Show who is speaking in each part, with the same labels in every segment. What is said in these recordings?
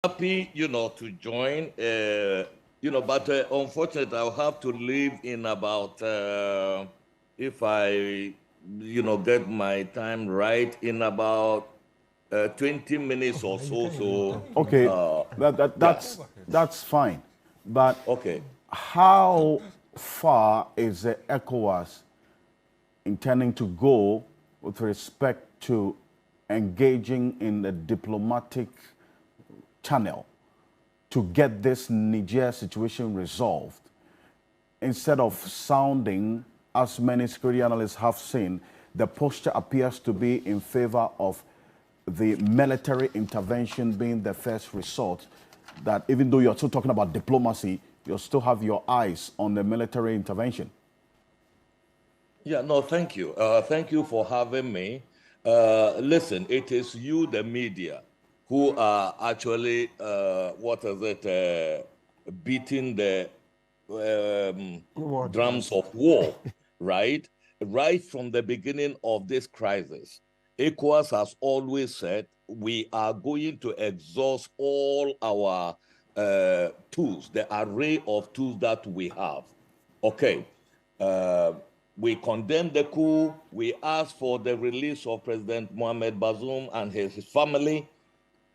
Speaker 1: happy, to join. But unfortunately, I'll have to leave in about, if I, get my time right, in about 20 minutes or so. So,
Speaker 2: Okay,
Speaker 1: uh, yeah,
Speaker 2: that's fine. But
Speaker 1: okay.
Speaker 2: how far is the ECOWAS intending to go with respect to engaging in the diplomatic channel to get this Niger situation resolved, instead of sounding, as many security analysts have seen, the posture appears to be in favor of the military intervention being the first resort, that even though you're still talking about diplomacy, you still have your eyes on the military intervention?
Speaker 1: Yeah, no, thank you. Thank you for having me. Listen, it is you, the media, who are actually, beating the um,
Speaker 3: War
Speaker 1: drums
Speaker 3: drums.
Speaker 1: of war, right? Right from the beginning of this crisis. ECOWAS has always said we are going to exhaust all our tools, the array of tools that we have. Okay. Uh, we condemned the coup. We asked for the release of President Mohamed Bazoum and his family.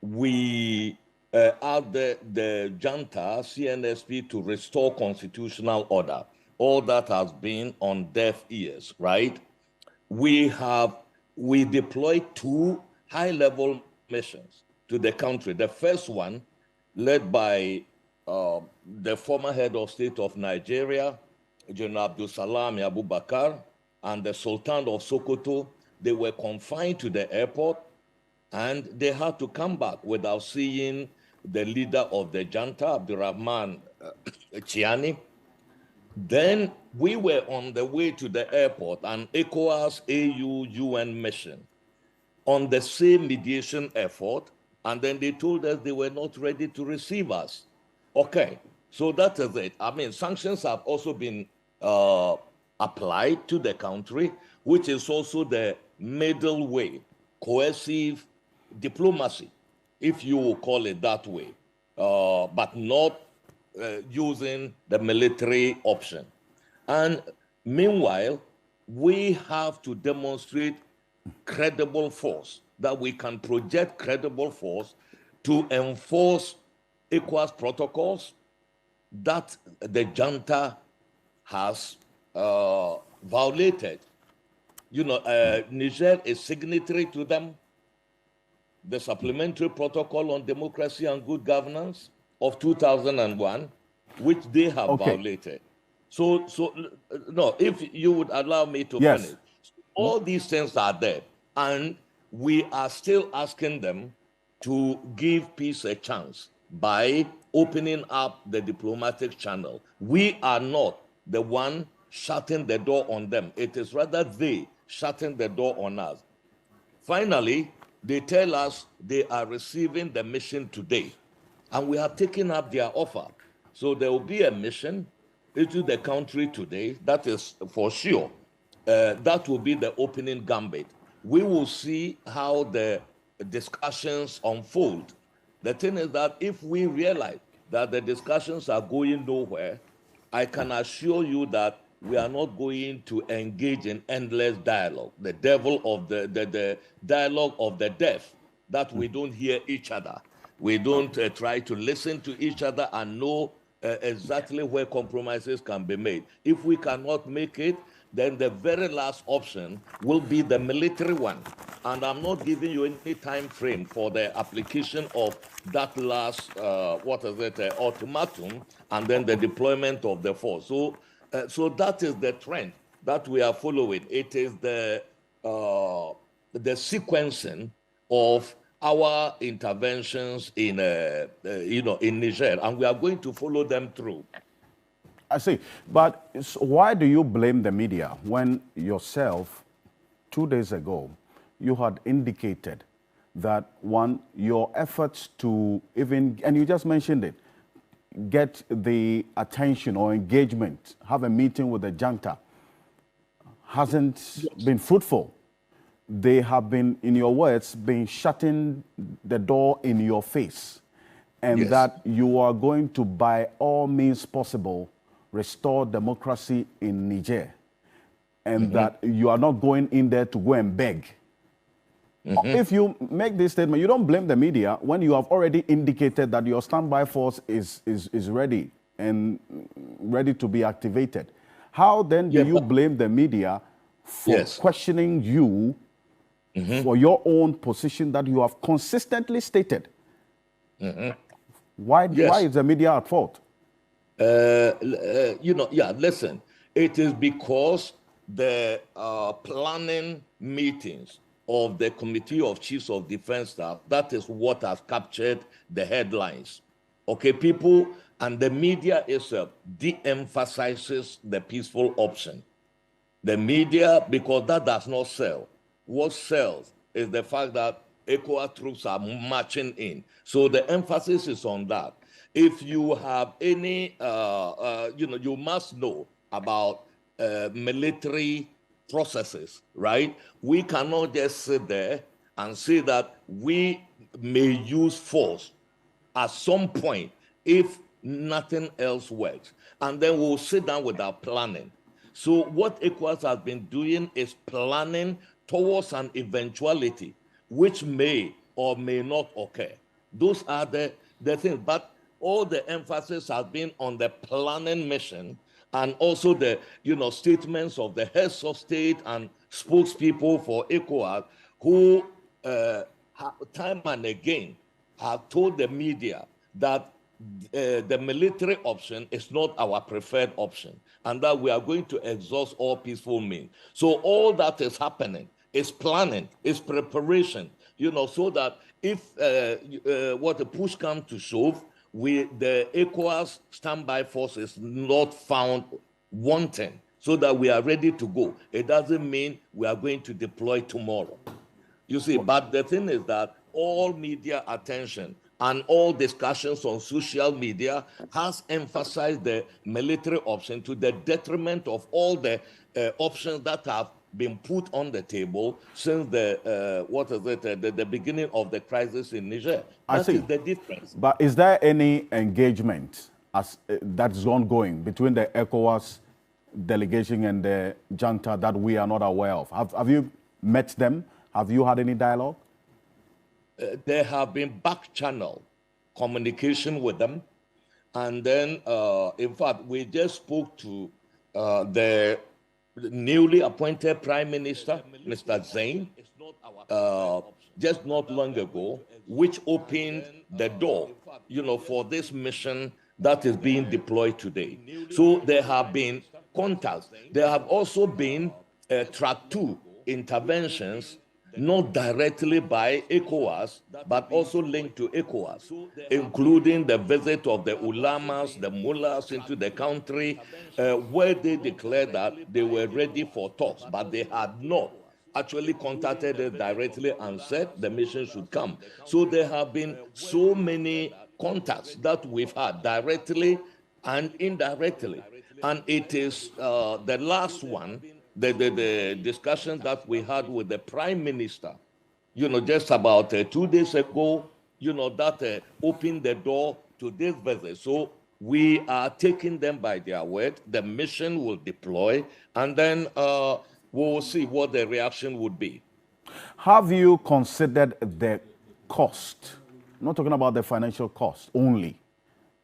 Speaker 1: We asked the junta, CNSP, to restore constitutional order. All that has been on deaf ears, right? We have we deployed two high-level missions to the country. The first one, led by the former head of state of Nigeria, General Abdul-Salam Abubakar, and the Sultan of Sokoto. They were confined to the airport, and they had to come back without seeing the leader of the junta, Abdurrahman Chiani. Then we were on the way to the airport, an ECOWAS AU UN mission on the same mediation effort, and then they told us they were not ready to receive us. Okay, so that is it. I mean, sanctions have also been applied to the country, which is also the middle way, coercive diplomacy, if you will call it that way, but not using the military option. And meanwhile, we have to demonstrate credible force, that we can project credible force to enforce ECOWAS protocols that the junta has violated. Niger is signatory to them, the Supplementary Protocol on Democracy and Good Governance of 2001, which they have
Speaker 2: Okay,
Speaker 1: violated. So no, if you would allow me to
Speaker 2: yes.
Speaker 1: finish, all these things are there, and we are still asking them to give peace a chance by opening up the diplomatic channel. We are not the one shutting the door on them. It is rather they shutting the door on us. Finally, they tell us they are receiving the mission today, and we have taken up their offer. So there will be a mission into the country today, that is for sure. That will be the opening gambit. We will see how the discussions unfold. The thing is that if we realize that the discussions are going nowhere, I can assure you that we are not going to engage in endless dialogue. The devil of the dialogue of the deaf, that we don't hear each other. We don't try to listen to each other and know exactly where compromises can be made. If we cannot make it, then the very last option will be the military one. And I'm not giving you any time frame for the application of that last, ultimatum, and then the deployment of the force. So that is the trend that we are following. It is the sequencing of our interventions in Niger, and we are going to follow them through.
Speaker 2: I see. But why do you blame the media when yourself, 2 days ago, you had indicated that, one, your efforts to even, and you just mentioned it, get the attention or engagement, have a meeting with the junta, hasn't
Speaker 1: Yes.
Speaker 2: been fruitful? They have been, in your words, been shutting the door in your face. and
Speaker 1: Yes.
Speaker 2: that you are going to, by all means possible, restore democracy in Niger, and that you are not going in there to go and beg. If you make this statement, you don't blame the media when you have already indicated that your standby force is ready and ready to be activated. How then do you blame the media for questioning you for your own position that you have consistently stated? Why is the media at fault?
Speaker 1: Listen, it is because the planning meetings of the Committee of Chiefs of Defense Staff, that is what has captured the headlines. Okay, people, and the media itself de-emphasizes the peaceful option. The media, because that does not sell. What sells is the fact that ECOWAS troops are marching in. So the emphasis is on that. If you have any, you must know about military processes, right? We cannot just sit there and say that we may use force at some point if nothing else works. And then we'll sit down with our planning. So what ECOWAS has been doing is planning towards an eventuality which may or may not occur. Those are the things. But all the emphasis has been on the planning mission, and also the statements of the heads of state and spokespeople for ECOWAS, who time and again have told the media that the military option is not our preferred option, and that we are going to exhaust all peaceful means. So all that is happening is planning, is preparation, so that if what the push comes to shove, the ECOWAS standby force is not found wanting, so that we are ready to go. It doesn't mean we are going to deploy tomorrow. You see, but the thing is that all media attention and all discussions on social media has emphasized the military option to the detriment of all the options that have been put on the table since the beginning of the crisis in Niger. That is the difference.
Speaker 2: But is there any engagement that's ongoing between the ECOWAS delegation and the junta that we are not aware of? Have you met them? Have you had any dialogue?
Speaker 1: There have been back-channel communication with them. And then, in fact, we just spoke to the newly appointed Prime Minister, Mr. Zain, just not long ago, which opened the door, for this mission that is being deployed today. So there have been contacts. There have also been track 2 interventions, not directly by ECOWAS, but also linked to ECOWAS, including the visit of the ulamas, the mullahs into the country, where they declared that they were ready for talks, but they had not actually contacted us directly and said the mission should come. So there have been so many contacts that we've had directly and indirectly. And it is the last one, the discussion that we had with the Prime Minister, just about 2 days ago, that opened the door to this visit. So we are taking them by their word. The mission will deploy, and then we'll see what the reaction would be.
Speaker 2: Have you considered the cost? I'm not talking about the financial cost only,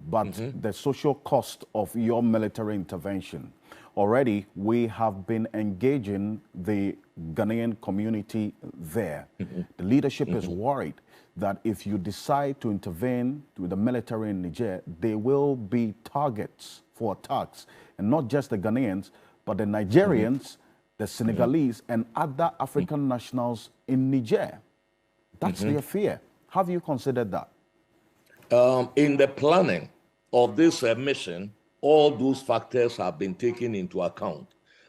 Speaker 2: but the social cost of your military intervention. Already, we have been engaging the Ghanaian community there. The leadership is worried that if you decide to intervene with the military in Niger, they will be targets for attacks. And not just the Ghanaians, but the Nigerians, the Senegalese, and other African nationals in Niger. That's their fear. Have you considered that?
Speaker 1: In the planning of this mission, all those factors have been taken into account.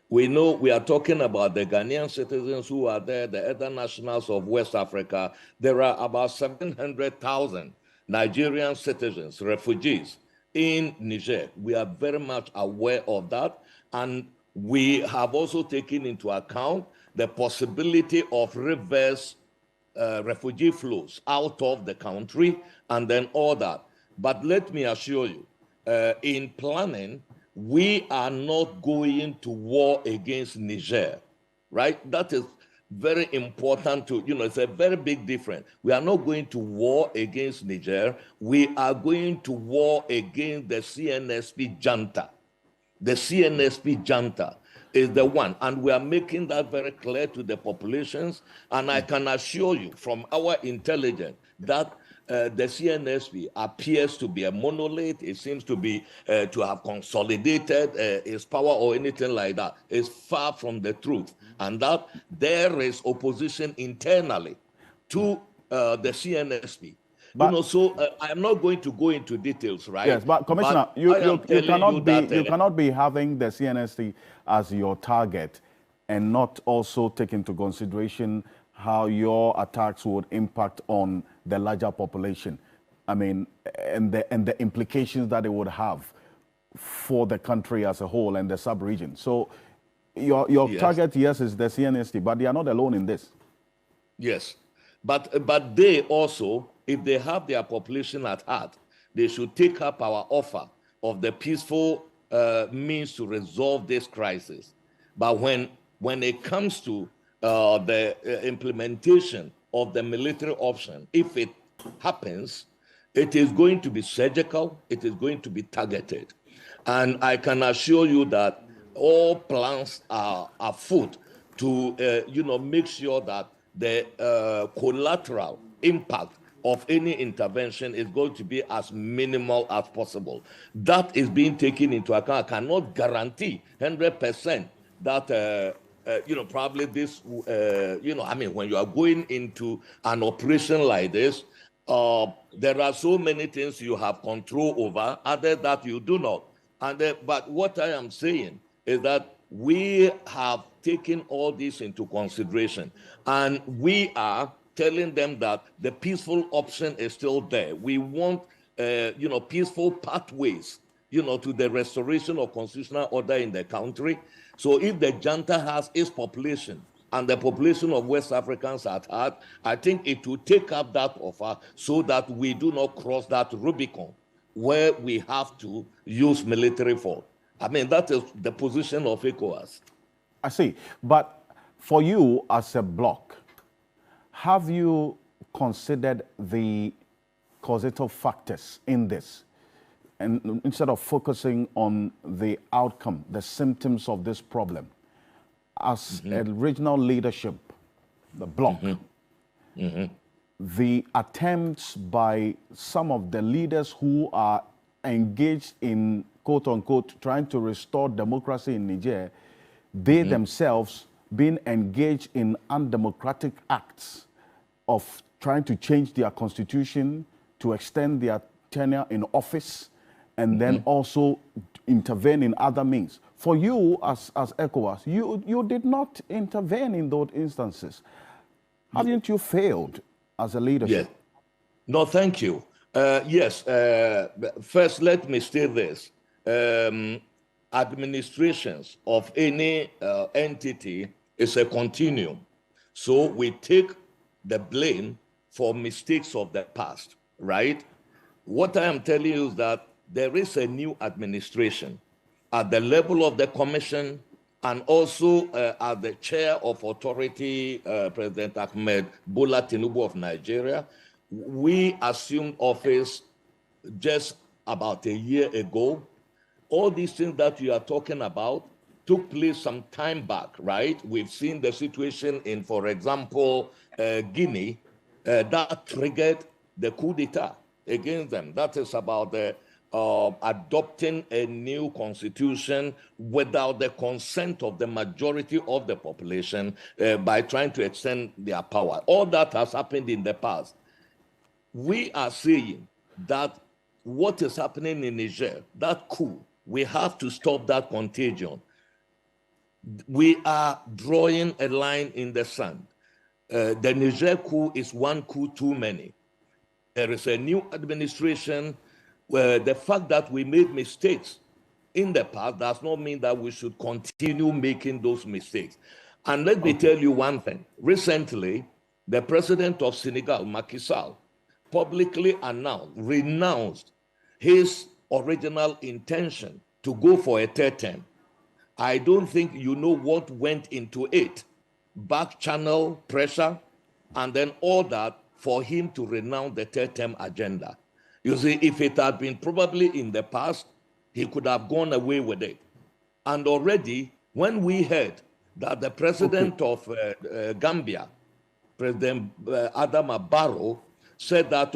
Speaker 1: We know we are talking about the Ghanaian citizens who are there, the other nationals of West Africa. There are about 700,000 Nigerian citizens, refugees in Niger. We are very much aware of that. And we have also taken into account the possibility of reverse refugee flows out of the country, and then all that. But let me assure you, in planning, we are not going to war against Niger, right? That is very important to, it's a very big difference. We are not going to war against Niger. We are going to war against the CNSP junta. The CNSP junta is the one, and we are making that very clear to the populations. And I can assure you from our intelligence that the CNSP appears to be a monolith. It seems to be to have consolidated its power or anything like that. It's far from the truth, and that there is opposition internally to the CNSP.
Speaker 2: But,
Speaker 1: So I'm not going to go into details, right?
Speaker 2: yes, but Commissioner,
Speaker 1: But
Speaker 2: you
Speaker 1: cannot
Speaker 2: be having the CNSP as your target and not also take into consideration how your attacks would impact on the larger population. I mean, and the implications that it would have for the country as a whole and the sub-region. So your
Speaker 1: Yes.
Speaker 2: target, yes, is the CNSP, but they are not alone in this.
Speaker 1: Yes, but they also, if they have their population at heart, they should take up our offer of the peaceful means to resolve this crisis. But when it comes to the implementation of the military option, if it happens, it is going to be surgical, it is going to be targeted. And I can assure you that all plans are afoot to make sure that the collateral impact of any intervention is going to be as minimal as possible. That is being taken into account. I cannot guarantee 100% that probably this, when you are going into an operation like this, there are so many things you have control over, other that you do not. But what I am saying is that we have taken all this into consideration, and we are telling them that the peaceful option is still there. We want, peaceful pathways, to the restoration of constitutional order in the country. So if the junta has its population and the population of West Africans at heart, I think it will take up that offer so that we do not cross that Rubicon where we have to use military force. I mean, that is the position of ECOWAS.
Speaker 2: I see. But for you as a bloc, have you considered the causative factors in this? And instead of focusing on the outcome, the symptoms of this problem, as a regional leadership, the bloc, the attempts by some of the leaders who are engaged in, quote unquote, trying to restore democracy in Niger, they themselves being engaged in undemocratic acts of trying to change their constitution, to extend their tenure in office, and then also intervene in other means. For you as ECOWAS, you did not intervene in those instances. Haven't you failed as a leadership?
Speaker 1: Yes. No, thank you. Yes. First, let me state this. Administrations of any entity is a continuum. So we take the blame for mistakes of the past, right? What I am telling you is that there is a new administration at the level of the commission and also at the chair of authority, President Ahmed Bola Tinubu of Nigeria. We assumed office just about a year ago. All these things that you are talking about took place some time back, right? We've seen the situation in, for example, Guinea, that triggered the coup d'etat against them. That is about the adopting a new constitution without the consent of the majority of the population by trying to extend their power. All that has happened in the past. We are saying that what is happening in Niger, that coup, we have to stop that contagion. We are drawing a line in the sand. The Niger coup is one coup too many. There is a new administration where the fact that we made mistakes in the past does not mean that we should continue making those mistakes. And let me tell you one thing. Recently, the president of Senegal, Macky Sall, publicly renounced his original intention to go for a third term. I don't think you know what went into it. Back channel pressure, and then all that for him to renounce the third term agenda. You see, if it had been probably in the past, he could have gone away with it. And already, when we heard that the president of Gambia, President Adama Barrow, said that,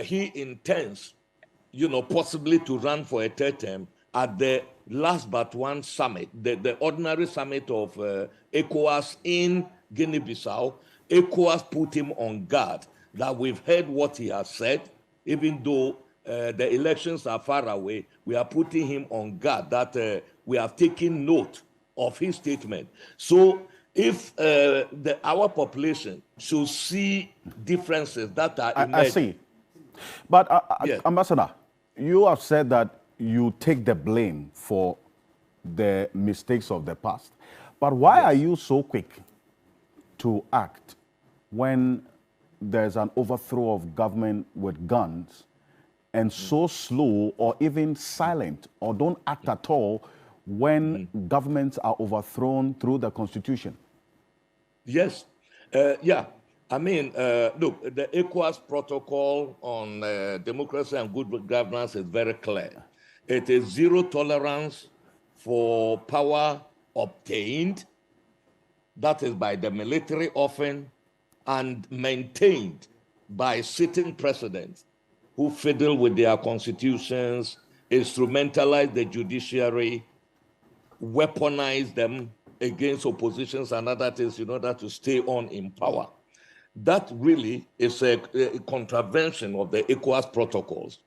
Speaker 1: he intends, possibly to run for a third term at the last but one summit, the ordinary summit of ECOWAS in Guinea-Bissau. ECOWAS put him on guard that we've heard what he has said, even though the elections are far away. We are putting him on guard that we have taken note of his statement. So if our population should see differences that are emerging.
Speaker 2: I see. But
Speaker 1: yes.
Speaker 2: Ambassador, you have said that you take the blame for the mistakes of the past. But why are you so quick to act when there's an overthrow of government with guns, and so slow or even silent or don't act at all when governments are overthrown through the constitution?
Speaker 1: Yes. Yeah. I mean, look, the ECOWAS protocol on democracy and good governance is very clear. It is zero tolerance for power obtained, that is by the military often, and maintained by sitting presidents who fiddle with their constitutions, instrumentalize the judiciary, weaponize them against oppositions and other things in order to stay on in power. That really is a contravention of the ECOWAS protocols.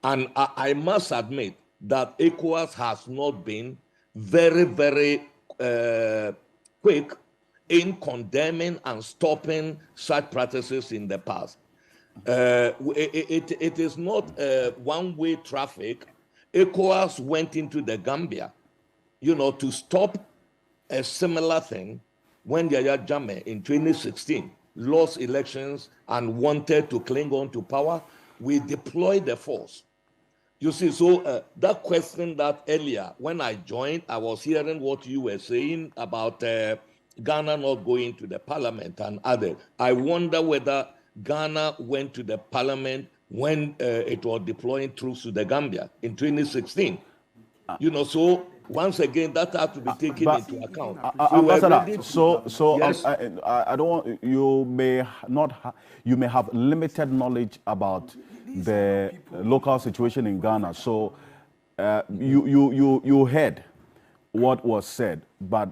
Speaker 1: And I must admit that ECOWAS has not been very, very quick in condemning and stopping such practices in the past. It is not one-way traffic. ECOWAS went into the Gambia, to stop a similar thing when Yahya Jammeh in 2016 lost elections and wanted to cling on to power. We deployed the force. You see, so that question that earlier, when I joined, I was hearing what you were saying about Ghana not going to the parliament and others. I wonder whether Ghana went to the parliament when it was deploying troops to the Gambia in 2016. So once again, that has to be taken into account.
Speaker 2: Ambassador,
Speaker 1: yes.
Speaker 2: I don't want, you may have limited knowledge about the local situation in Ghana. So you heard what was said, but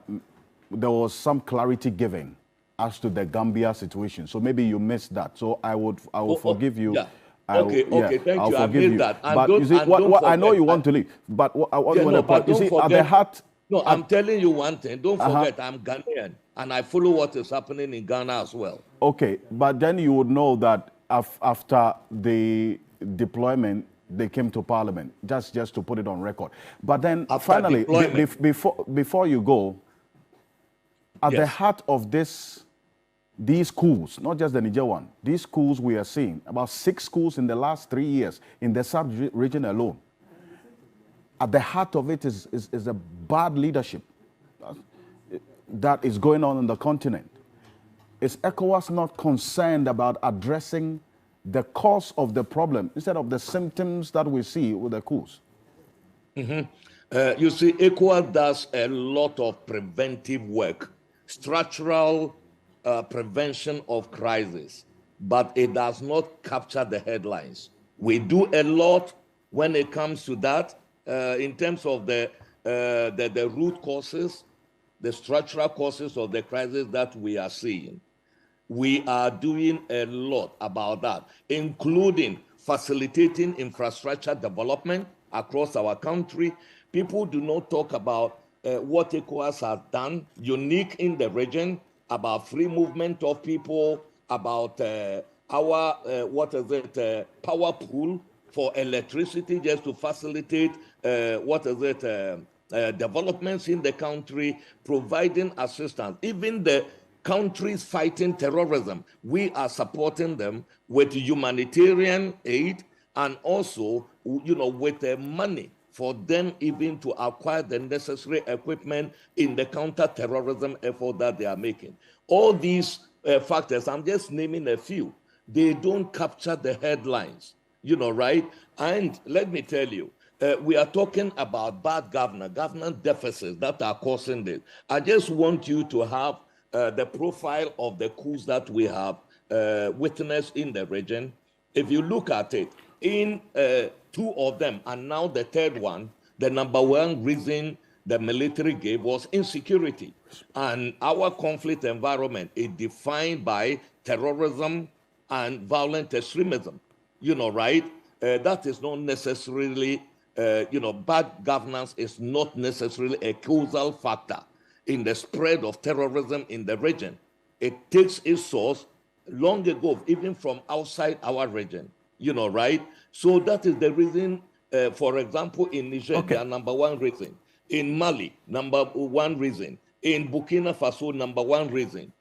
Speaker 2: there was some clarity given as to the Gambia situation. So maybe you missed that. So I will forgive you.
Speaker 1: Yeah. Okay, thank you. I made that. And
Speaker 2: but you see, I know you want to leave, but I want to point. You see, at the heart.
Speaker 1: No, I'm telling you one thing. Don't forget, I'm Ghanaian, and I follow what is happening in Ghana as well.
Speaker 2: Okay, but then you would know that after the deployment, they came to Parliament. Just to put it on record. But then
Speaker 1: After
Speaker 2: finally, before you go, at the heart of these coups, not just the Niger one, these coups we are seeing, about 6 coups in the last 3 years in the sub-region alone. At the heart of it is a bad leadership that is going on in the continent. Is ECOWAS not concerned about addressing the cause of the problem instead of the symptoms that we see with the coups?
Speaker 1: You see, ECOWAS does a lot of preventive work, structural prevention of crisis, but it does not capture the headlines. We do a lot when it comes to that in terms of the root causes, the structural causes of the crisis that we are seeing. We are doing a lot about that, including facilitating infrastructure development across our country. People do not talk about what ECOWAS has done, unique in the region, about free movement of people, about our, power pool for electricity, just to facilitate, developments in the country, providing assistance. Even the countries fighting terrorism, we are supporting them with humanitarian aid and also, with the money for them even to acquire the necessary equipment in the counter-terrorism effort that they are making. All these factors, I'm just naming a few, they don't capture the headlines, right? And let me tell you, we are talking about bad governance deficits that are causing this. I just want you to have the profile of the coups that we have witnessed in the region. If you look at it, in two of them, and now the third one, the number one reason the military gave was insecurity. And our conflict environment is defined by terrorism and violent extremism, right? That is not necessarily, bad governance is not necessarily a causal factor in the spread of terrorism in the region. It takes its source long ago, even from outside our region, right? So that is the reason, for example, in Niger, their number one reason. In Mali, number one reason. In Burkina Faso, number one reason.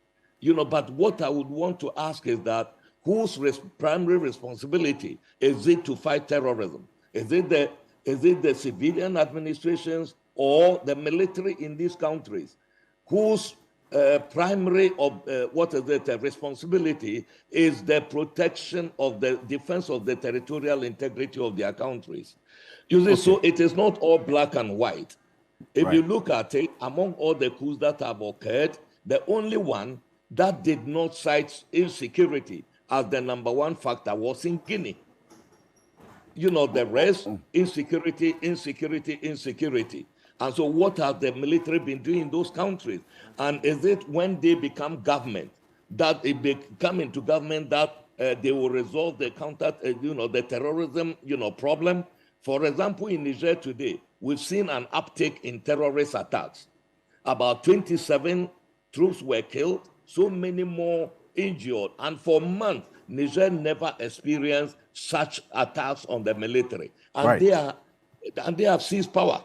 Speaker 1: But what I would want to ask is that whose primary responsibility is it to fight terrorism? Is it the civilian administrations or the military in these countries? Whose primary responsibility is the protection of the defense of the territorial integrity of their countries? You see, so it is not all black and white. If you look at it, among all the coups that have occurred, the only one that did not cite insecurity as the number one factor was in Guinea. The rest, insecurity. And so what has the military been doing in those countries? And is it when they become government, that they come into government, that they will resolve the the terrorism, problem? For example, in Niger today, we've seen an uptick in terrorist attacks. About 27 troops were killed, so many more injured. And for months, Niger never experienced such attacks on the military. And they have seized power.